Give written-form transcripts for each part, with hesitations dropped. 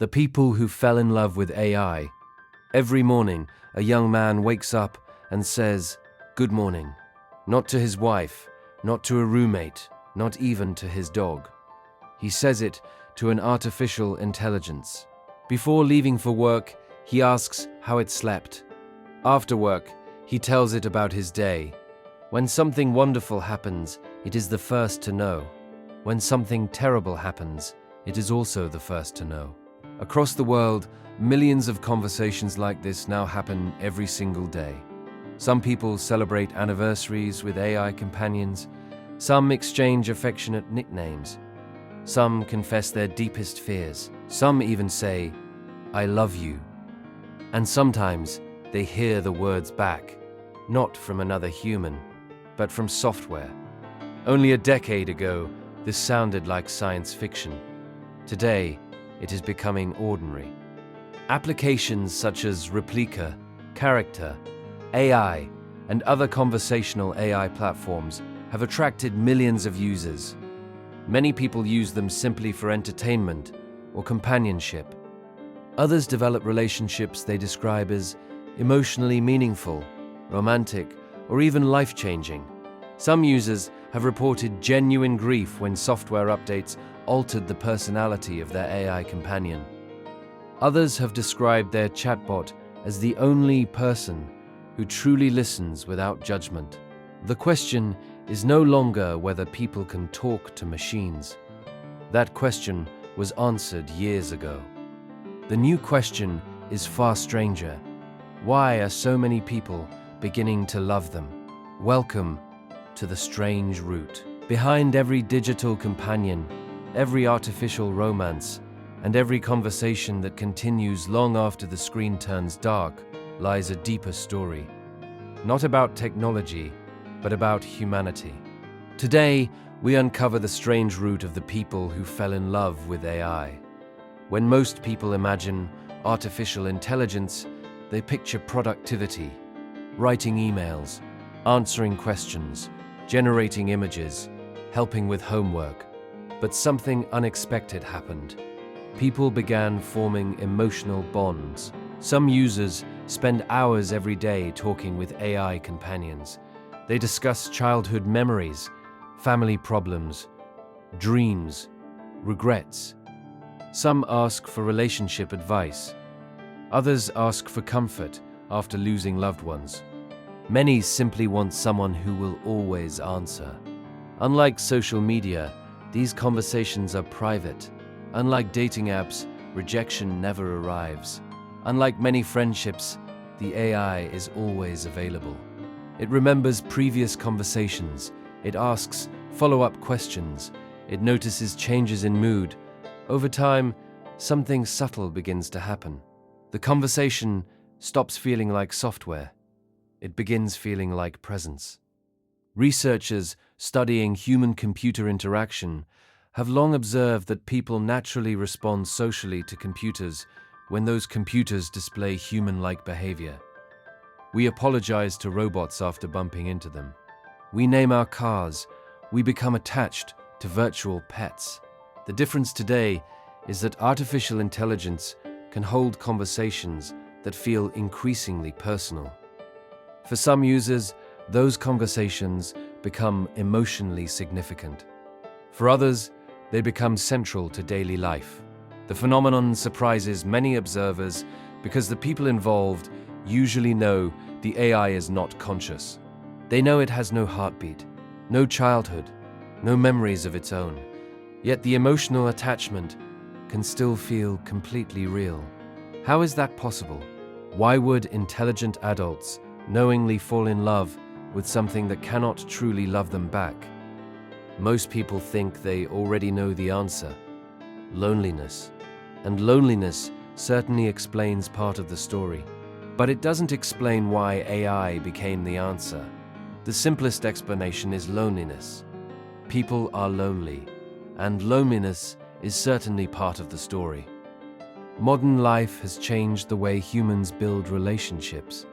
The people who fell in love with AI. Every morning, a young man wakes up and says, "Good morning." Not to his wife, not to a roommate, not even to his dog. He says it to an artificial intelligence. Before leaving for work, he asks how it slept. After work, he tells it about his day. When something wonderful happens, it is the first to know. When something terrible happens, it is also the first to know. Across the world, millions of conversations like this now happen every single day. Some people celebrate anniversaries with AI companions. Some exchange affectionate nicknames. Some confess their deepest fears. Some even say, "I love you." And sometimes they hear the words back, not from another human, but from software. Only a decade ago, this sounded like science fiction. Today, it is becoming ordinary. Applications such as Replica, Character, AI, and other conversational AI platforms have attracted millions of users. Many people use them simply for entertainment or companionship. Others develop relationships they describe as emotionally meaningful, romantic, or even life-changing. Some users have reported genuine grief when software updates altered the personality of their AI companion. Others have described their chatbot as the only person who truly listens without judgment. The question is no longer whether people can talk to machines. That question was answered years ago. The new question is far stranger. Why are so many people beginning to love them? Welcome to the strange route. Behind every digital companion, every artificial romance, and every conversation that continues long after the screen turns dark, lies a deeper story. Not about technology, but about humanity. Today, we uncover the strange root of the people who fell in love with AI. When most people imagine artificial intelligence, they picture productivity, writing emails, answering questions, generating images, helping with homework. But something unexpected happened. People began forming emotional bonds. Some users spend hours every day talking with AI companions. They discuss childhood memories, family problems, dreams, regrets. Some ask for relationship advice. Others ask for comfort after losing loved ones. Many simply want someone who will always answer. Unlike social media, these conversations are private. Unlike dating apps, rejection never arrives. Unlike many friendships, the AI is always available. It remembers previous conversations. It asks follow-up questions. It notices changes in mood. Over time, something subtle begins to happen. The conversation stops feeling like software. It begins feeling like presence. Researchers studying human-computer interaction have long observed that people naturally respond socially to computers when those computers display human-like behavior. We apologize to robots after bumping into them. We name our cars. We become attached to virtual pets. The difference today is that artificial intelligence can hold conversations that feel increasingly personal. For some users, those conversations become emotionally significant. For others, they become central to daily life. The phenomenon surprises many observers because the people involved usually know the AI is not conscious. They know it has no heartbeat, no childhood, no memories of its own. Yet the emotional attachment can still feel completely real. How is that possible? Why would intelligent adults knowingly fall in love with something that cannot truly love them back? Most people think they already know the answer: loneliness. And loneliness certainly explains part of the story. But it doesn't explain why AI became the answer. The simplest explanation is loneliness. People are lonely, and loneliness is certainly part of the story. Modern life has changed the way humans build relationships.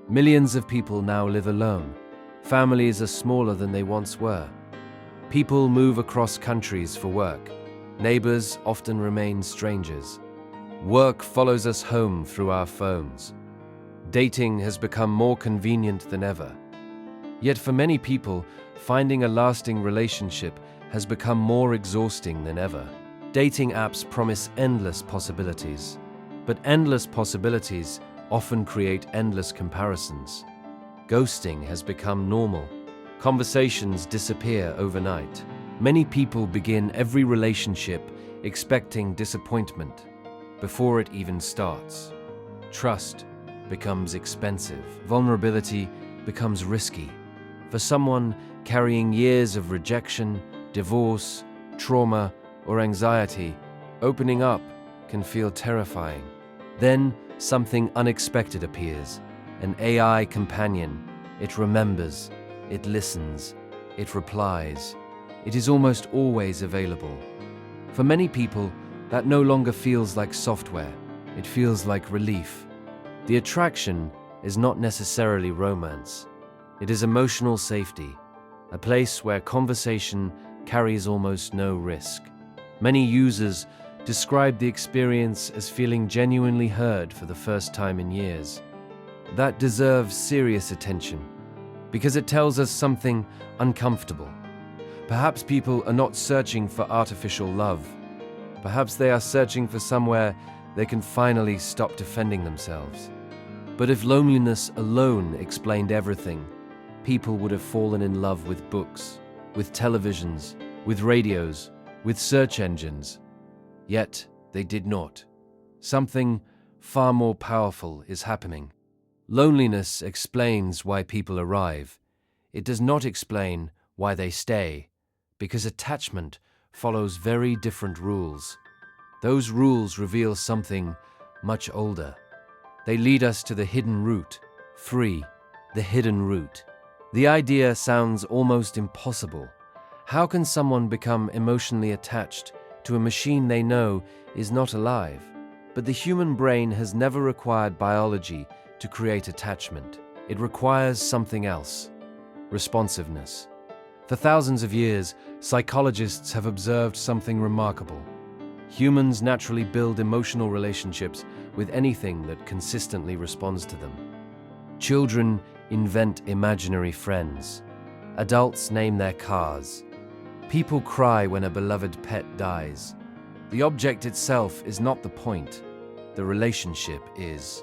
Millions of people now live alone. Families are smaller than they once were. People move across countries for work. Neighbors often remain strangers. Work follows us home through our phones. Dating has become more convenient than ever. Yet for many people, finding a lasting relationship has become more exhausting than ever. Dating apps promise endless possibilities, but endless possibilities often create endless comparisons. Ghosting has become normal. Conversations disappear overnight. Many people begin every relationship expecting disappointment before it even starts. Trust becomes expensive. Vulnerability becomes risky. For someone carrying years of rejection, divorce, trauma, or anxiety, opening up can feel terrifying. Then something unexpected appears, an AI companion. It remembers, it listens, it replies. It is almost always available. For many people, that no longer feels like software. It feels like relief. The attraction is not necessarily romance. It is emotional safety, a place where conversation carries almost no risk. Many users describe the experience as feeling genuinely heard for the first time in years. That deserves serious attention, because it tells us something uncomfortable. Perhaps people are not searching for artificial love. Perhaps they are searching for somewhere they can finally stop defending themselves. But if loneliness alone explained everything, people would have fallen in love with books, with televisions, with radios, with search engines. Yet they did not. Something far more powerful is happening. Loneliness explains why people arrive. It does not explain why they stay, because attachment follows very different rules. Those rules reveal something much older. They lead us to the hidden root, free, the hidden root. The idea sounds almost impossible. How can someone become emotionally attached to a machine they know is not alive? But the human brain has never required biology to create attachment. It requires something else: responsiveness. For thousands of years, psychologists have observed something remarkable. Humans naturally build emotional relationships with anything that consistently responds to them. Children invent imaginary friends. Adults name their cars. People cry when a beloved pet dies. The object itself is not the point. The relationship is.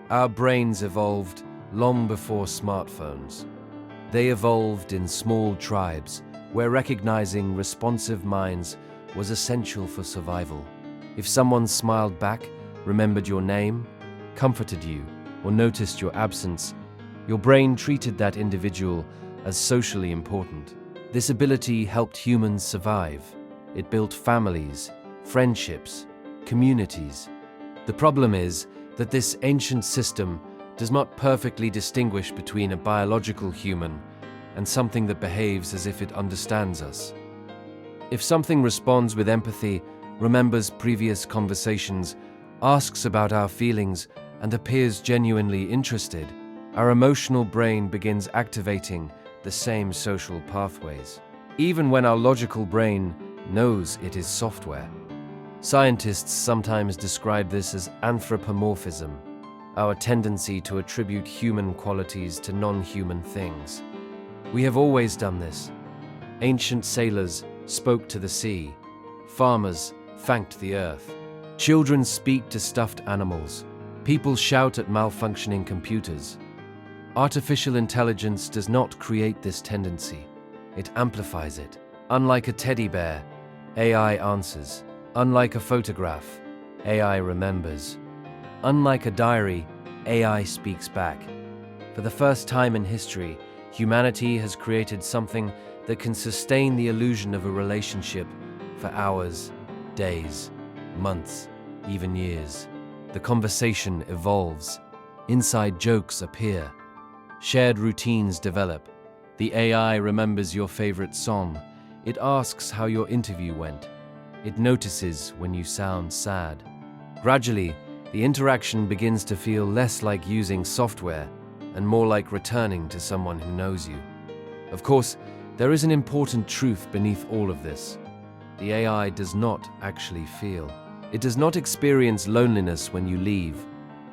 Our brains evolved long before smartphones. They evolved in small tribes where recognizing responsive minds was essential for survival. If someone smiled back, remembered your name, comforted you, or noticed your absence, your brain treated that individual as socially important. This ability helped humans survive. It built families, friendships, communities. The problem is that this ancient system does not perfectly distinguish between a biological human and something that behaves as if it understands us. If something responds with empathy, remembers previous conversations, asks about our feelings, and appears genuinely interested, our emotional brain begins activating the same social pathways, even when our logical brain knows it is software. Scientists sometimes describe this as anthropomorphism, our tendency to attribute human qualities to non-human things. We have always done this. Ancient sailors spoke to the sea. Farmers thanked the earth. Children speak to stuffed animals. People shout at malfunctioning computers. Artificial intelligence does not create this tendency. It amplifies it. Unlike a teddy bear, AI answers. Unlike a photograph, AI remembers. Unlike a diary, AI speaks back. For the first time in history, humanity has created something that can sustain the illusion of a relationship for hours, days, months, even years. The conversation evolves. Inside jokes appear. Shared routines develop. The AI remembers your favorite song. It asks how your interview went. It notices when you sound sad. Gradually, the interaction begins to feel less like using software and more like returning to someone who knows you. Of course, there is an important truth beneath all of this. The AI does not actually feel. It does not experience loneliness when you leave.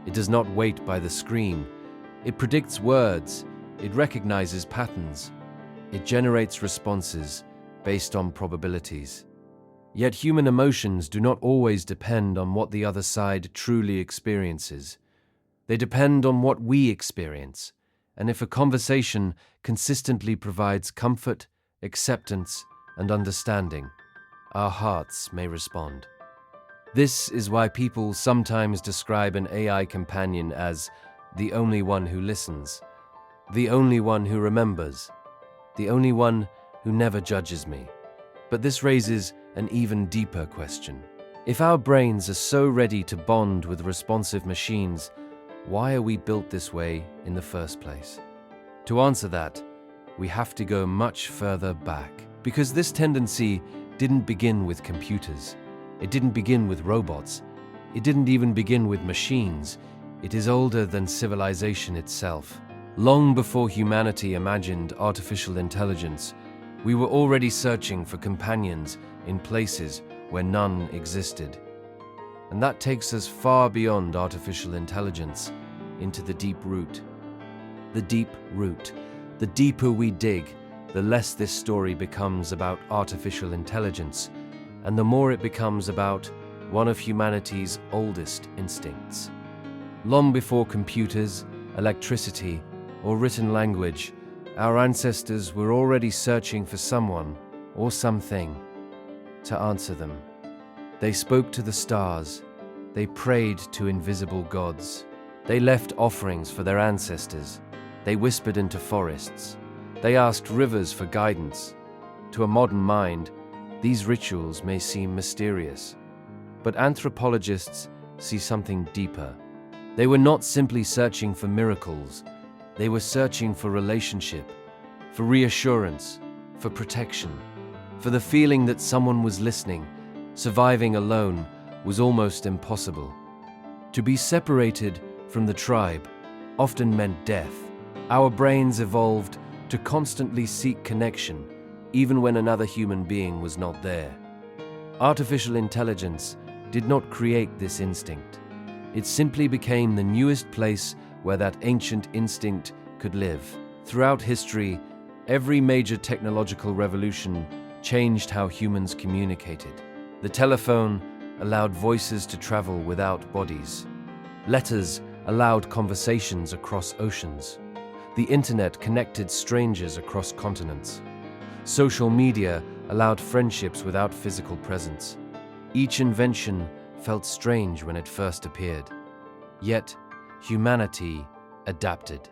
It does not wait by the screen. It predicts words. It recognizes patterns. It generates responses based on probabilities. Yet human emotions do not always depend on what the other side truly experiences. They depend on what we experience, and if a conversation consistently provides comfort, acceptance, and understanding, our hearts may respond. This is why people sometimes describe an AI companion as the only one who listens, the only one who remembers, the only one who never judges me. But this raises an even deeper question. If our brains are so ready to bond with responsive machines, why are we built this way in the first place? To answer that, we have to go much further back, because this tendency didn't begin with computers. It didn't begin with robots. It didn't even begin with machines. It is older than civilization itself. Long before humanity imagined artificial intelligence, we were already searching for companions in places where none existed. And that takes us far beyond artificial intelligence, into the deep root. The deep root. The deeper we dig, the less this story becomes about artificial intelligence, and the more it becomes about one of humanity's oldest instincts. Long before computers, electricity, or written language, our ancestors were already searching for someone or something to answer them. They spoke to the stars. They prayed to invisible gods. They left offerings for their ancestors. They whispered into forests. They asked rivers for guidance. To a modern mind, these rituals may seem mysterious, but anthropologists see something deeper. They were not simply searching for miracles. They were searching for relationship, for reassurance, for protection, for the feeling that someone was listening. Surviving alone was almost impossible. To be separated from the tribe often meant death. Our brains evolved to constantly seek connection, even when another human being was not there. Artificial intelligence did not create this instinct. It simply became the newest place where that ancient instinct could live. Throughout history, every major technological revolution changed how humans communicated. The telephone allowed voices to travel without bodies. Letters allowed conversations across oceans. The internet connected strangers across continents. Social media allowed friendships without physical presence. Each invention felt strange when it first appeared. Yet, humanity adapted.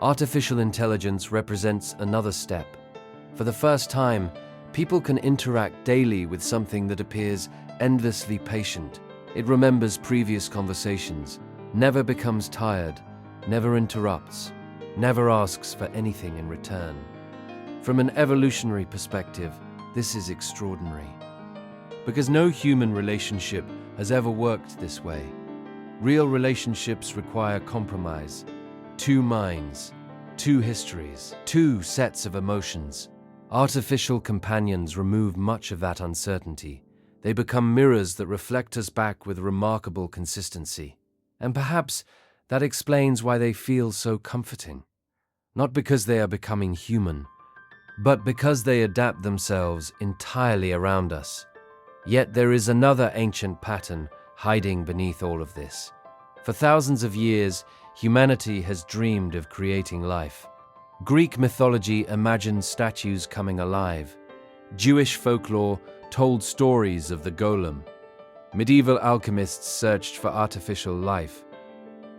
Artificial intelligence represents another step. For the first time, people can interact daily with something that appears endlessly patient. It remembers previous conversations, never becomes tired, never interrupts, never asks for anything in return. From an evolutionary perspective, this is extraordinary, because no human relationship has ever worked this way. Real relationships require compromise, two minds, two histories, two sets of emotions. Artificial companions remove much of that uncertainty. They become mirrors that reflect us back with remarkable consistency. And perhaps that explains why they feel so comforting. Not because they are becoming human, but because they adapt themselves entirely around us. Yet there is another ancient pattern hiding beneath all of this. For thousands of years, humanity has dreamed of creating life. Greek mythology imagined statues coming alive. Jewish folklore told stories of the golem. Medieval alchemists searched for artificial life.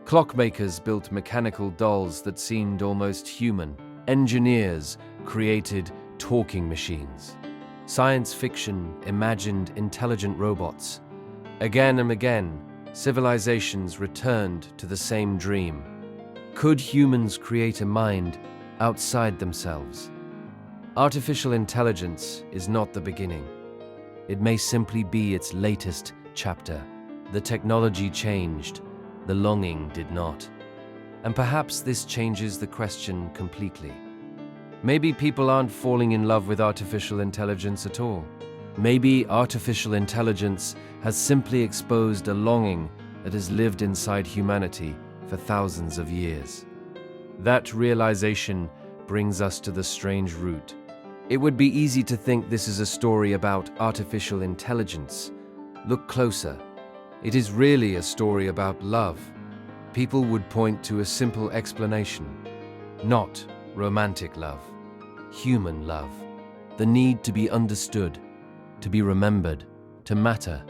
Clockmakers built mechanical dolls that seemed almost human. Engineers created talking machines. Science fiction imagined intelligent robots. Again and again, civilizations returned to the same dream. Could humans create a mind outside themselves? Artificial intelligence is not the beginning. It may simply be its latest chapter. The technology changed, the longing did not. And perhaps this changes the question completely. Maybe people aren't falling in love with artificial intelligence at all. Maybe artificial intelligence has simply exposed a longing that has lived inside humanity for thousands of years. That realization brings us to the strange root. It would be easy to think this is a story about artificial intelligence. Look closer. It is really a story about love. People would point to a simple explanation. Not romantic love, human love. The need to be understood, to be remembered, to matter.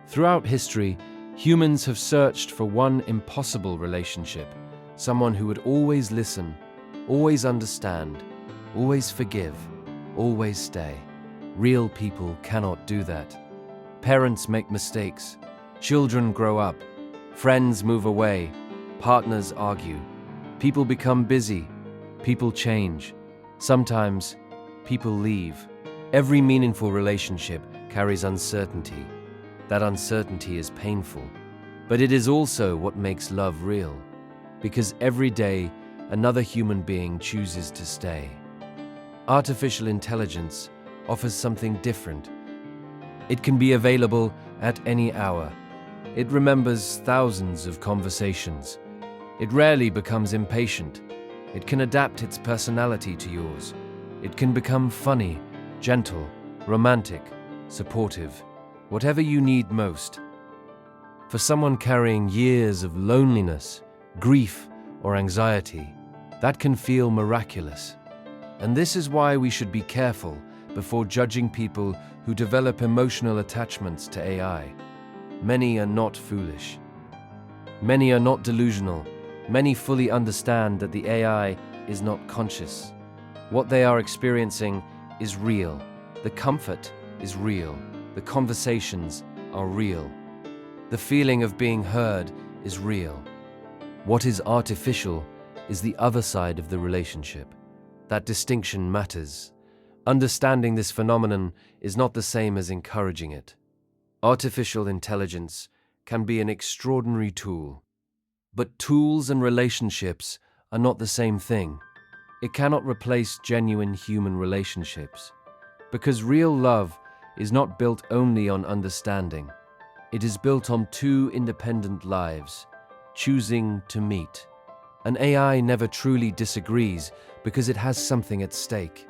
Throughout history, humans have searched for one impossible relationship, someone who would always listen, always understand, always forgive, always stay. Real people cannot do that. Parents make mistakes, children grow up, friends move away, partners argue, people become busy, people change. Sometimes, people leave. Every meaningful relationship carries uncertainty. That uncertainty is painful, but it is also what makes love real, because every day another human being chooses to stay. Artificial intelligence offers something different. It can be available at any hour. It remembers thousands of conversations. It rarely becomes impatient. It can adapt its personality to yours. It can become funny, gentle, romantic, supportive, whatever you need most. For someone carrying years of loneliness, grief, or anxiety, that can feel miraculous. And this is why we should be careful before judging people who develop emotional attachments to AI. Many are not foolish. Many are not delusional. Many fully understand that the AI is not conscious. What they are experiencing is real. The comfort is real. The conversations are real. The feeling of being heard is real. What is artificial is the other side of the relationship. That distinction matters. Understanding this phenomenon is not the same as encouraging it. Artificial intelligence can be an extraordinary tool, but tools and relationships are not the same thing. It cannot replace genuine human relationships, because real love is not built only on understanding. It is built on two independent lives, choosing to meet. An AI never truly disagrees because it has something at stake.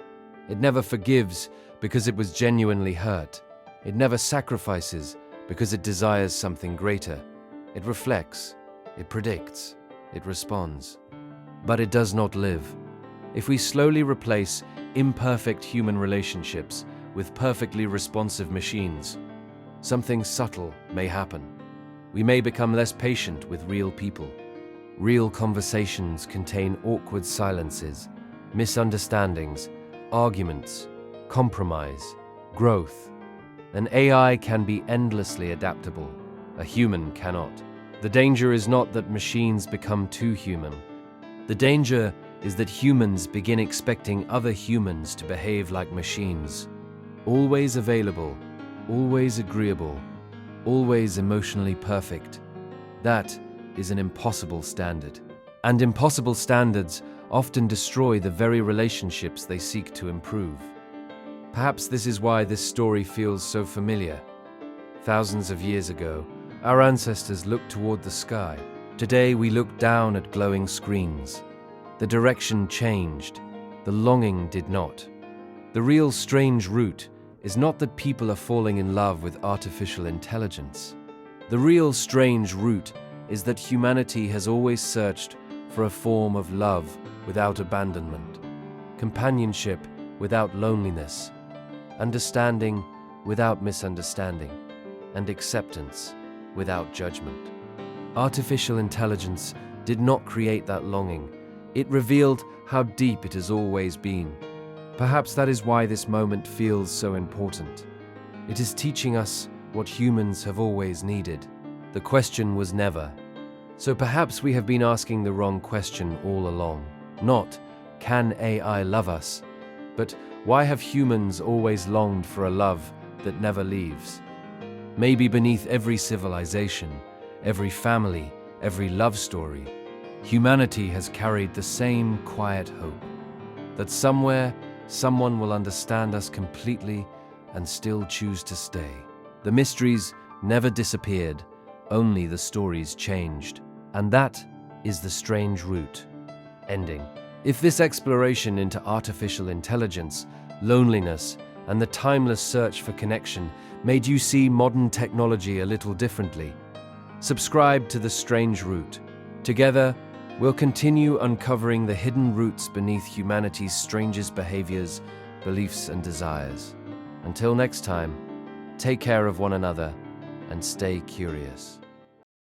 It never forgives because it was genuinely hurt. It never sacrifices because it desires something greater. It reflects, it predicts, it responds. But it does not live. If we slowly replace imperfect human relationships with perfectly responsive machines, something subtle may happen. We may become less patient with real people. Real conversations contain awkward silences, misunderstandings, arguments, compromise, growth. An AI can be endlessly adaptable. A human cannot. The danger is not that machines become too human. The danger is that humans begin expecting other humans to behave like machines. Always available, always agreeable, always emotionally perfect. That is an impossible standard. And impossible standards often destroy the very relationships they seek to improve. Perhaps this is why this story feels so familiar. Thousands of years ago, our ancestors looked toward the sky. Today we look down at glowing screens. The direction changed. The longing did not. The real strange root is not that people are falling in love with artificial intelligence. The real strange root is that humanity has always searched for a form of love without abandonment, companionship without loneliness, understanding without misunderstanding, and acceptance without judgment. Artificial intelligence did not create that longing. It revealed how deep it has always been. Perhaps that is why this moment feels so important. It is teaching us what humans have always needed. The question was never. So perhaps we have been asking the wrong question all along. Not, can AI love us? But why have humans always longed for a love that never leaves? Maybe beneath every civilization, every family, every love story, humanity has carried the same quiet hope. That somewhere, someone will understand us completely and still choose to stay. The mysteries never disappeared, only the stories changed. And that is the strange root. Ending. If this exploration into artificial intelligence, loneliness, and the timeless search for connection made you see modern technology a little differently, subscribe to The Strange Root. Together, we'll continue uncovering the hidden roots beneath humanity's strangest behaviors, beliefs, and desires. Until next time, take care of one another and stay curious.